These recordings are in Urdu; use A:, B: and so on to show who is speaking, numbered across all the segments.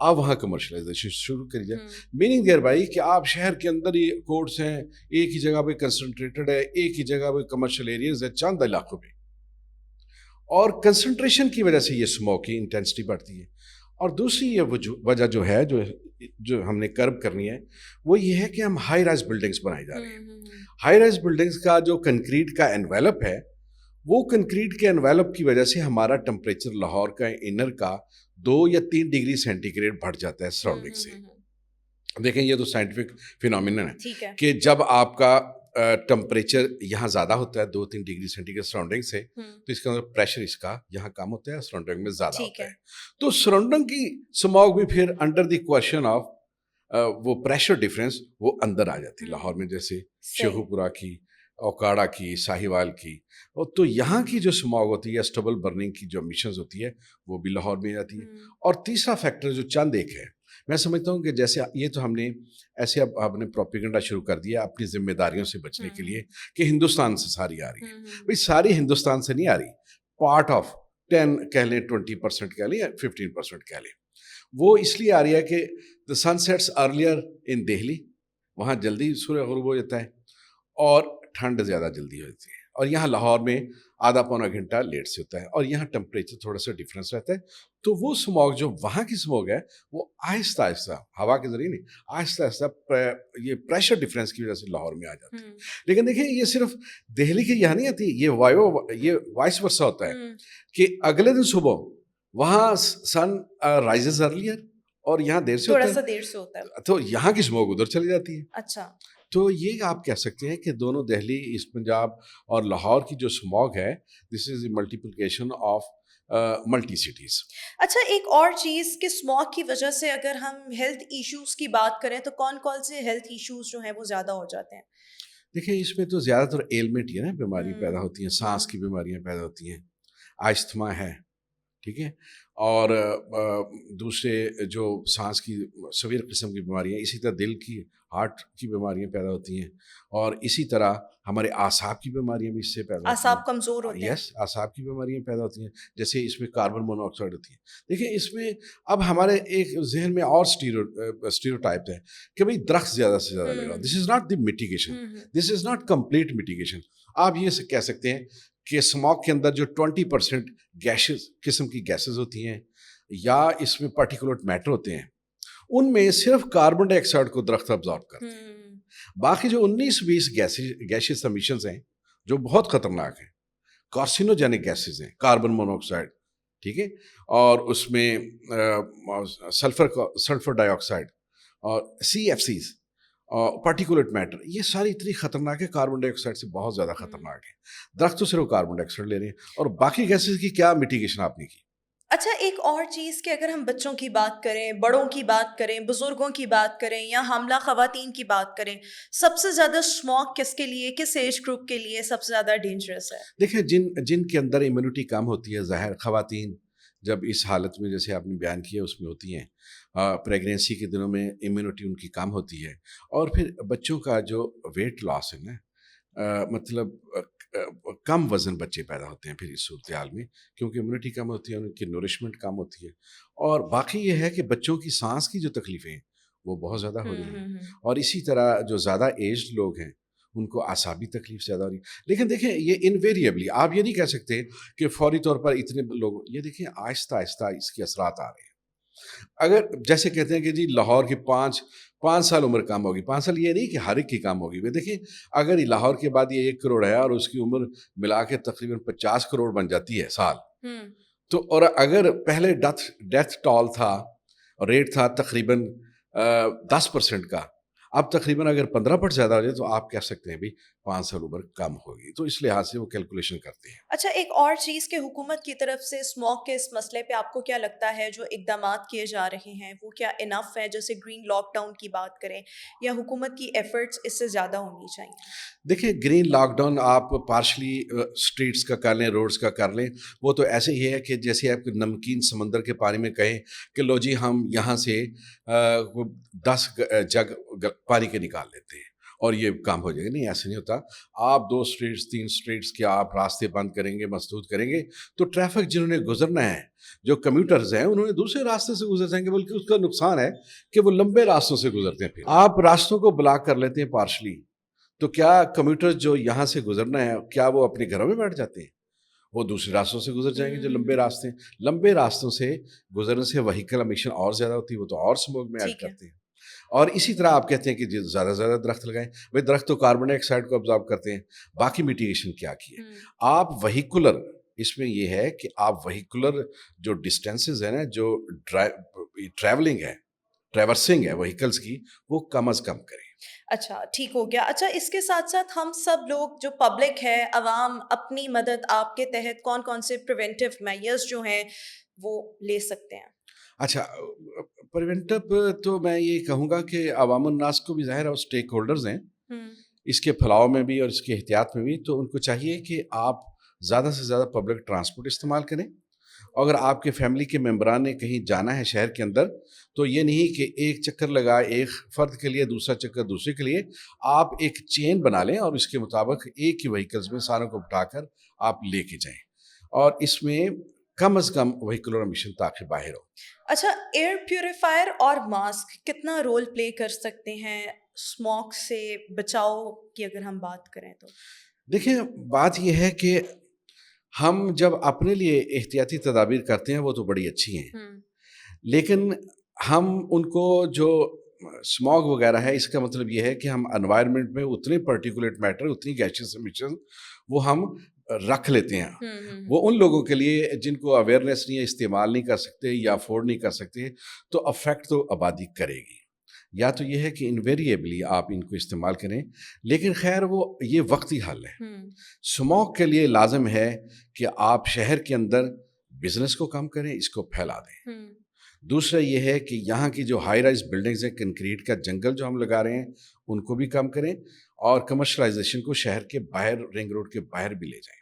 A: آپ وہاں کمرشلائزیشن شروع کریے. میننگ دیئر بائی کہ آپ شہر کے اندر ہی کوٹس ہیں, ایک ہی جگہ پہ کنسنٹریٹڈ ہے, ایک ہی جگہ پہ کمرشل ایریاز ہے چند علاقوں پہ, اور کنسنٹریشن کی وجہ سے یہ اسموک کی انٹینسٹی بڑھتی ہے. اور دوسری یہ وجہ جو ہے جو ہم نے کرب کرنی ہے وہ یہ ہے کہ ہم ہائی رائز بلڈنگس بنائی جا رہی ہیں. ہائی رائز بلڈنگس کا جو کنکریٹ کا انویلپ ہے, وہ کنکریٹ کے انویلپ کی وجہ سے ہمارا ٹمپریچر لاہور کا انر کا 2 یا 3 ڈگری سینٹی گریڈ بڑھ جاتا ہے سراؤنڈنگ سے. دیکھیں یہ تو سائنٹیفک فینومینن ہے کہ جب آپ کا ٹمپریچر یہاں زیادہ ہوتا ہے 2-3 ڈگری سینٹی گریڈ سراؤنڈنگ سے, تو اس کا پریشر اس کا یہاں کم ہوتا ہے, سراؤنڈنگ میں زیادہ ہوتا ہے. تو سراؤنڈنگ کی اسموگ بھی پھر انڈر دی کوشچن آف وہ پریشر ڈفرینس وہ اندر آ جاتی ہے لاہور میں, جیسے شیخو پورہ کی, اوکاڑا کی, ساہیوال کی. تو یہاں کی جو اسموگ ہوتی ہے, اسٹبل برننگ کی جو امیشنز ہوتی ہے وہ بھی لاہور میں جاتی ہے. اور تیسرا فیکٹر جو چند ایک ہے, میں سمجھتا ہوں کہ جیسے یہ تو ہم نے ایسے اب آپ نے پروپیگنڈا شروع کر دیا اپنی ذمہ داریوں سے بچنے کے لیے کہ ہندوستان سے ساری آ رہی ہے. بھائی ساری ہندوستان سے نہیں آ رہی, پارٹ آف 10 کہہ لیں, 20% کہہ لیں یا 15% کہہ لیں. وہ اس لیے آ رہی ہے کہ دا سن سیٹس ارلیئر ان دہلی, وہاں جلدی سورج غروب ہو جاتا ہے, اور ٹھنڈ زیادہ جلدی ہوتی ہے. اور یہاں لاہور میں آدھا پونا گھنٹہ لیٹ سے ہوتا ہے, اور یہاں ٹمپریچر تھوڑا سا ڈفرینس رہتا ہے. تو وہ اسموگ جو وہاں کی اسموگ ہے وہ آہستہ آہستہ ہوا کے ذریعے نہیں, آہستہ آہستہ یہ پریشر ڈفرینس کی وجہ سے لاہور میں آ جاتی ہے. لیکن دیکھیں یہ صرف دہلی کی یہاں نہیں آتی, یہ وائس ورسا ہوتا ہے کہ اگلے دن صبح وہاں سن رائزز ارلیئر اور یہاں دیر سے ہوتا ہے, تو یہاں کی اسموگ ادھر چلی جاتی ہے.
B: اچھا,
A: تو یہ آپ کہہ سکتے ہیں کہ دونوں دہلی, ایسٹ پنجاب اور لاہور کی جو اسموگ ہے, دس از اے ملٹیپلیکیشن آف ملٹی سٹیز.
B: اچھا, ایک اور چیز کہ اسموگ کی وجہ سے اگر ہم ہیلتھ ایشوز کی بات کریں تو کون کون سے ہیلتھ ایشوز جو ہیں وہ زیادہ ہو جاتے ہیں؟
A: دیکھیں اس میں تو زیادہ تر ایلمنٹ ہی ہے نا, بیماری پیدا ہوتی ہیں, سانس کی بیماریاں پیدا ہوتی ہیں, آستھما ہے, ٹھیک ہے, اور دوسرے جو سانس کی سویر قسم کی بیماریاں, اسی طرح دل کی, ہارٹ کی بیماریاں پیدا ہوتی ہیں, اور اسی طرح ہمارے اعصاب کی بیماریاں بھی اس سے پیدا ہوتی ہیں.
B: اعصاب کمزور ہوتے ہیں.
A: یس, اعصاب کی بیماریاں پیدا ہوتی ہیں, جیسے اس میں کاربن مونوآکسائڈ ہوتی ہے. دیکھیں اس میں اب ہمارے ایک ذہن میں اور اسٹیریوٹائپ ہے کہ بھئی درخت زیادہ سے زیادہ لگاؤ. This is not the mitigation, this is not complete mitigation. آپ یہ کہہ سکتے ہیں کہ اسموگ کے اندر جو 20% گیسز قسم کی گیسز ہوتی ہیں, یا اس میں پارٹیکولٹ میٹر ہوتے ہیں, ان میں صرف کاربن ڈائی آکسائڈ کو درخت ابزارب کرتے ہیں. باقی جو 19-20 گیسز امیشنز ہیں جو بہت خطرناک ہیں, کارسینوجینک گیسز ہیں, کاربن مونوآکسائڈ, ٹھیک ہے, اور اس میں سلفر ڈائی آکسائڈ اور CFCs اور پارٹیکولٹ میٹر, یہ ساری اتنی خطرناک ہے, کاربن ڈائی آکسائڈ سے بہت زیادہ خطرناک ہے. درخت تو صرف کاربن ڈائی آکسائڈ لے رہے ہیں, اور باقی گیسز کی کیا میٹیگیشن آپ نے کی.
B: اچھا, ایک اور چیز کہ اگر ہم بچوں کی بات کریں, بڑوں کی بات کریں, بزرگوں کی بات کریں, یا حاملہ خواتین کی بات کریں, سب سے زیادہ اسموگ کس کے لیے, کس ایج گروپ کے لیے سب سے زیادہ ڈینجرس ہے؟
A: دیکھیں جن کے اندر امیونٹی کم ہوتی ہے, ظاہر خواتین جب اس حالت میں جیسے آپ نے بیان کیا اس میں ہوتی ہیں, پریگنینسی کے دنوں میں امیونٹی ان کی کم ہوتی ہے, اور پھر بچوں کا جو ویٹ لاس ہے نا, مطلب کم وزن بچے پیدا ہوتے ہیں پھر اس صورتحال میں, کیونکہ امیونٹی کم ہوتی ہے, ان کی نورشمنٹ کم ہوتی ہے. اور باقی یہ ہے کہ بچوں کی سانس کی جو تکلیفیں ہیں وہ بہت زیادہ ہو رہی ہیں, اور اسی طرح جو زیادہ ایجڈ لوگ ہیں ان کو اعصابی تکلیف زیادہ ہو رہی ہے. لیکن دیکھیں یہ انویریبلی آپ یہ نہیں کہہ سکتے کہ فوری طور پر اتنے لوگ, یہ دیکھیں آہستہ آہستہ اس کے اثرات آ رہے ہیں. اگر جیسے کہتے ہیں کہ جی لاہور کی 5 سال عمر کم ہوگی, 5 سال یہ نہیں کہ ہر ایک کی کم ہوگی. وہ دیکھیں اگر لاہور کے بعد یہ 1 کروڑ ہے اور اس کی عمر ملا کے تقریباً 50 کروڑ بن جاتی ہے سال, تو اور اگر پہلے ڈیتھ ٹال تھا, ریٹ تھا تقریباً 10% کا, اب تقریباً اگر 15% زیادہ ہو جائے تو آپ کہہ سکتے ہیں بھی 5 سال عمر کم ہوگی. تو اس لحاظ سے وہ کیلکولیشن کرتے ہیں.
B: اچھا, ایک اور چیز کہ حکومت کی طرف سے اسموگ کے اس مسئلے پہ آپ کو کیا لگتا ہے جو اقدامات کیے جا رہے ہیں وہ کیا انف ہیں؟ جیسے گرین لاک ڈاؤن کی بات کریں, یا حکومت کی ایفرٹس اس سے زیادہ ہونی چاہیے؟
A: دیکھیں گرین لاک ڈاؤن آپ پارشلی اسٹریٹس کا کر لیں, روڈز کا کر لیں, وہ تو ایسے ہی ہے کہ جیسے آپ نمکین سمندر کے پانی میں کہیں کہ لو جی ہم یہاں سے 10 جگ پانی کے نکال لیتے ہیں, اور یہ کام ہو جائے گا. نہیں، ایسے نہیں ہوتا. آپ 2 اسٹریٹس 3 اسٹریٹس کے آپ راستے بند کریں گے، مسدود کریں گے، تو ٹریفک جنہوں نے گزرنا ہے، جو کمیوٹرز ہیں، انہوں نے دوسرے راستے سے گزر جائیں گے. بلکہ اس کا نقصان ہے کہ وہ لمبے راستوں سے گزرتے ہیں. پھر آپ راستوں کو بلاک کر لیتے ہیں پارشلی، تو کیا کمیوٹرز جو یہاں سے گزرنا ہے، کیا وہ اپنے گھروں میں بیٹھ جاتے ہیں؟ وہ دوسرے راستوں سے گزر جائیں گے جو لمبے راستے ہیں. لمبے راستوں سے گزرنے سے وہیکل امیشن اور زیادہ ہوتی ہے، وہ تو اور اسموگ میں ایڈ
B: ٹھیک ہے.
A: کرتے ہیں. اور اسی طرح آپ کہتے ہیں کہ زیادہ سے زیادہ درخت لگائیں. بھائی درخت تو کاربن ڈائی آکسائڈ کو ابزارب کرتے ہیں. باقی میٹیگیشن کیا کی ہے؟ آپ وہیکولر، اس میں یہ ہے کہ آپ وہیکولر جو ڈسٹینسز ہیں نا، جو ٹریولنگ ہے، ٹریورسنگ ہے وہیکلس کی، وہ کم از کم کریں.
B: اچھا ٹھیک ہو گیا. اچھا اس کے ساتھ ساتھ ہم سب لوگ جو پبلک ہے، عوام، اپنی مدد آپ کے تحت کون کون سے پریونٹیو میئرز جو ہیں وہ لے سکتے ہیں؟
A: اچھا، پریونٹو تو میں یہ کہوں گا کہ عوام الناس کو بھی ظاہر ہے، اسٹیک ہولڈرز ہیں اس کے پھیلاؤ میں بھی اور اس کے احتیاط میں بھی. تو ان کو چاہیے کہ آپ زیادہ سے زیادہ پبلک ٹرانسپورٹ استعمال کریں. اگر آپ کے فیملی کے ممبران نے کہیں جانا ہے شہر کے اندر، تو یہ نہیں کہ ایک چکر لگائے ایک فرد کے لیے، دوسرا چکر دوسرے کے لیے. آپ ایک چین بنا لیں اور اس کے مطابق ایک ہی وہیکلز میں ساروں کو بٹھا کر آپ لے کے جائیں، اور اس میں کم از کم وہیکولر امیشن تاکہ باہر ہو.
B: اچھا ایئر پیوریفائر اور ماسک کتنا رول پلے کر سکتے ہیں اسموک سے بچاؤ کی اگر ہم بات کریں تو؟
A: دیکھیں، بات یہ ہے کہ ہم جب اپنے لیے احتیاطی تدابیر کرتے ہیں وہ تو بڑی اچھی ہیں، لیکن ہم ان کو جو اسموگ وغیرہ ہے، اس کا مطلب یہ ہے کہ ہم انوائرمنٹ میں اتنے پرٹیکولیٹ میٹر، اتنی گیسز امیشن وہ ہم رکھ لیتے ہیں. وہ ان لوگوں کے لیے جن کو اویئرنیس نہیں ہے، استعمال نہیں کر سکتے یا افورڈ نہیں کر سکتے، تو افیکٹ تو آبادی کرے گی. یا تو یہ ہے کہ انویریبلی آپ ان کو استعمال کریں، لیکن خیر وہ یہ وقتی حل ہے. اسموگ کے لیے لازم ہے کہ آپ شہر کے اندر بزنس کو کم کریں، اس کو پھیلا دیں. دوسرا یہ ہے کہ یہاں کی جو ہائی رائز بلڈنگز ہیں، کنکریٹ کا جنگل جو ہم لگا رہے ہیں، ان کو بھی کم کریں، اور کمرشلائزیشن کو شہر کے باہر، رنگ روڈ کے باہر بھی لے جائیں.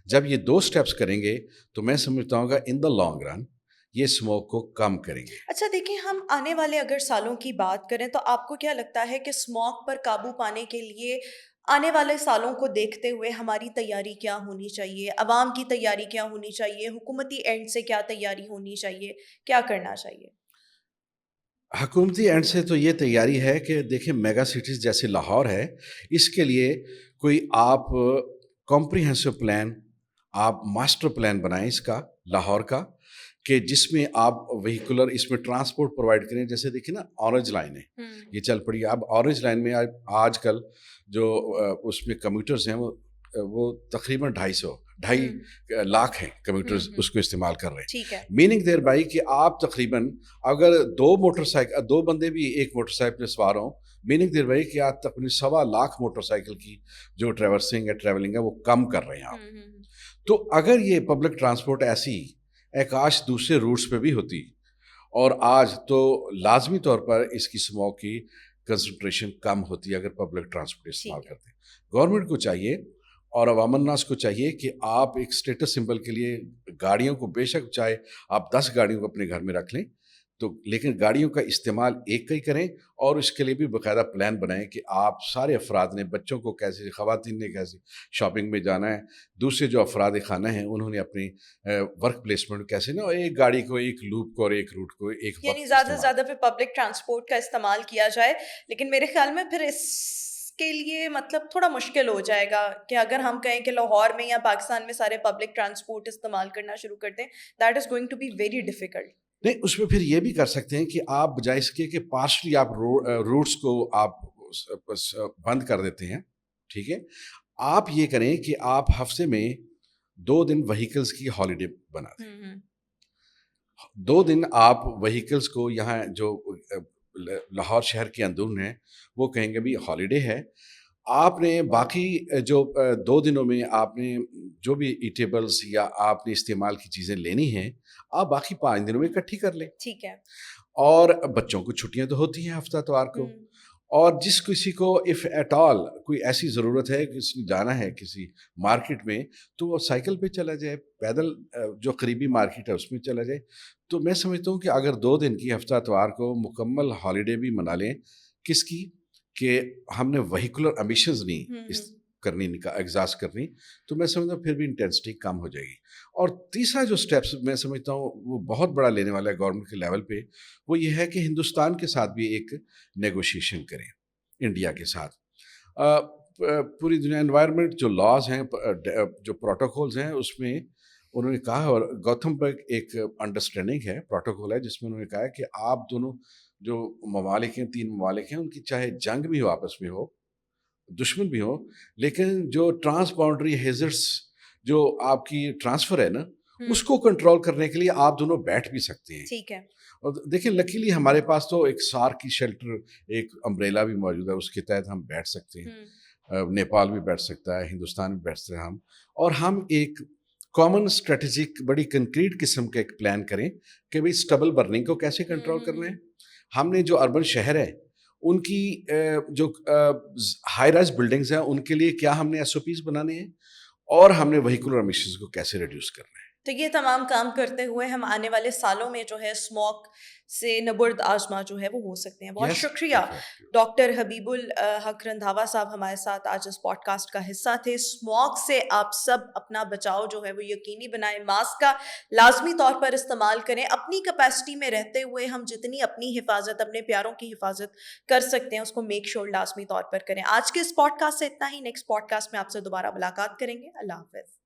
A: جب یہ 2 سٹیپس کریں گے تو میں سمجھتا ہوں گا ان دا لانگ رن یہ اسموگ کو کم کریں گے.
B: اچھا دیکھیں، ہم آنے والے اگر سالوں کی بات کریں تو آپ کو کیا لگتا ہے کہ اسموگ پر قابو پانے کے لیے آنے والے سالوں کو دیکھتے ہوئے ہماری تیاری کیا ہونی چاہیے، عوام کی تیاری کیا ہونی چاہیے، حکومتی اینڈ سے کیا تیاری ہونی چاہیے، کیا کرنا چاہیے؟
A: حکومتی اینڈ سے تو یہ تیاری ہے کہ دیکھیں، میگا سٹیز جیسے لاہور ہے، اس کے لیے کوئی آپ کمپریہنسو پلان، آپ ماسٹر پلان بنائیں اس کا، لاہور کا، کہ جس میں آپ وہیکولر اس میں ٹرانسپورٹ پرووائڈ کریں. جیسے دیکھیں نا، اورنج لائن ہے، یہ چل پڑی ہے. اب اورنج لائن میں آج کل جو اس میں کمیوٹرز ہیں، وہ تقریباً 2.5 لاکھ ہیں کمیوٹرز اس کو استعمال کر رہے ہیں.
B: ٹھیک ہے.
A: میننگ دیر بائی کہ آپ تقریباً اگر 2 بندے بھی ایک موٹر سائیکل پہ سوار ہوں، میننگ دیر بائی کہ آپ تقریباً 1.25 لاکھ موٹر سائیکل کی جو ٹریورسنگ ہے، ٹریولنگ ہے، وہ کم کر رہے ہیں آپ. تو اگر یہ پبلک ٹرانسپورٹ ایسی کاش دوسرے روٹس پہ بھی ہوتی، اور آج تو لازمی طور پر اس کی اسموگ کی کنسنٹریشن کم ہوتی ہے اگر پبلک ٹرانسپورٹ استعمال کرتے ہیں. گورنمنٹ کو چاہیے اور عوام الناس کو چاہیے کہ آپ ایک اسٹیٹس سمبل کے لیے گاڑیوں کو، بے شک چاہے آپ 10 گاڑیوں کو اپنے گھر میں رکھ لیں، تو لیکن گاڑیوں کا استعمال ایک کا ہی کریں، اور اس کے لیے بھی باقاعدہ پلان بنائیں کہ آپ سارے افراد نے، بچوں کو کیسے، خواتین نے کیسے شاپنگ میں جانا ہے، دوسرے جو افراد خانہ ہیں انہوں نے اپنی ورک پلیسمنٹ کیسے نا، ایک گاڑی کو، ایک لوپ کو اور ایک روٹ کو ایک وقت
B: یعنی زیادہ سے زیادہ پھر پبلک ٹرانسپورٹ کا استعمال کیا جائے. لیکن میرے خیال میں پھر اس کے لیے مطلب تھوڑا مشکل ہو جائے گا کہ اگر ہم کہیں کہ لاہور میں یا پاکستان میں سارے پبلک ٹرانسپورٹ استعمال کرنا شروع کر دیں، that is going to be very difficult.
A: نہیں، اس میں پھر یہ بھی کر سکتے ہیں کہ آپ بجائے اس کے کہ پارشلی آپ روٹس کو آپ بند کر دیتے ہیں، ٹھیک ہے، آپ یہ کریں کہ آپ ہفتے میں 2 دن وہیکلز کی ہالیڈے بنا دیں. 2 دن آپ وہیکلز کو، یہاں جو لاہور شہر کے اندرون ہیں، وہ کہیں گے بھی ہالیڈے ہے. آپ نے باقی جو 2 دنوں میں آپ نے جو بھی ایٹیبلز یا آپ نے استعمال کی چیزیں لینی ہیں، آپ باقی 5 دنوں میں اکٹھی کر لیں.
B: ٹھیک ہے.
A: اور بچوں کو چھٹیاں تو ہوتی ہیں ہفتہ اتوار کو، اور جس کسی کو اف ایٹ آل کوئی ایسی ضرورت ہے کہ اس نے جانا ہے کسی مارکیٹ میں، تو وہ سائیکل پہ چلا جائے، پیدل جو قریبی مارکیٹ ہے اس میں چلا جائے. تو میں سمجھتا ہوں کہ اگر 2 دن کی ہفتہ اتوار کو مکمل ہالیڈے بھی منا لیں، کس کی؟ کہ ہم نے وہیکولر امیشنز نہیں
B: ہوں
A: اس کرنی ایگزاسٹ کرنی، تو میں سمجھتا ہوں پھر بھی انٹینسٹی کم ہو جائے گی. اور تیسرا جو اسٹیپس میں سمجھتا ہوں وہ بہت بڑا لینے والا ہے گورنمنٹ کے لیول پہ، وہ یہ ہے کہ ہندوستان کے ساتھ بھی ایک نیگوشیشن کریں انڈیا کے ساتھ. پوری دنیا انوائرمنٹ جو لاز ہیں، جو پروٹوکولز ہیں، اس میں انہوں نے کہا، اور گوتھم برگ ایک انڈرسٹینڈنگ ہے، پروٹوکول ہے، جس میں انہوں نے کہا ہے کہ آپ دونوں جو ممالک ہیں، 3 ممالک ہیں، ان کی چاہے جنگ بھی ہو، آپس میں ہو، دشمن بھی ہو، لیکن جو ٹرانس باؤنڈری ہیزرس جو آپ کی ٹرانسفر ہے نا،
B: ہوں
A: اس کو کنٹرول کرنے کے لیے آپ دونوں بیٹھ بھی سکتے ہیں.
B: ٹھیک ہے.
A: اور دیکھیں لکیلی ہمارے پاس تو ایک سار کی شیلٹر، ایک امبریلا بھی موجود ہے، اس کے تحت ہم بیٹھ سکتے ہیں. نیپال بھی بیٹھ سکتا ہے، ہندوستان بھی بیٹھ سکتے ہیں ہم، اور ہم ایک کامن اسٹریٹجک بڑی کنکریٹ قسم کا ایک پلان کریں کہ بھئی اسٹبل برننگ کو کیسے کنٹرول کرنا ہے. ہم نے جو اربن شہر ہے ان کی جو ہائی رائز بلڈنگز ہیں ان کے لیے کیا ہم نے ایس او پیز بنانے ہیں، اور ہم نے وہیکولر امیشنز کو کیسے ریڈیوس کرنا ہے.
B: تو یہ تمام کام کرتے ہوئے ہم آنے والے سالوں میں جو ہے اسموک سے نبرد آزما جو ہے وہ ہو سکتے ہیں. بہت
A: یس
B: شکریہ ڈاکٹر حبیب الحق رندھاوا صاحب ہمارے ساتھ آج اس پوڈ کاسٹ کا حصہ تھے. اسموک سے آپ سب اپنا بچاؤ جو ہے وہ یقینی بنائیں، ماسک کا لازمی طور پر استعمال کریں، اپنی کیپیسٹی میں رہتے ہوئے ہم جتنی اپنی حفاظت، اپنے پیاروں کی حفاظت کر سکتے ہیں اس کو میک شور لازمی طور پر کریں. آج کے اس پوڈ کاسٹ سے اتنا ہی. نیکسٹ پوڈ کاسٹ میں آپ سے دوبارہ ملاقات کریں گے. اللہ حافظ.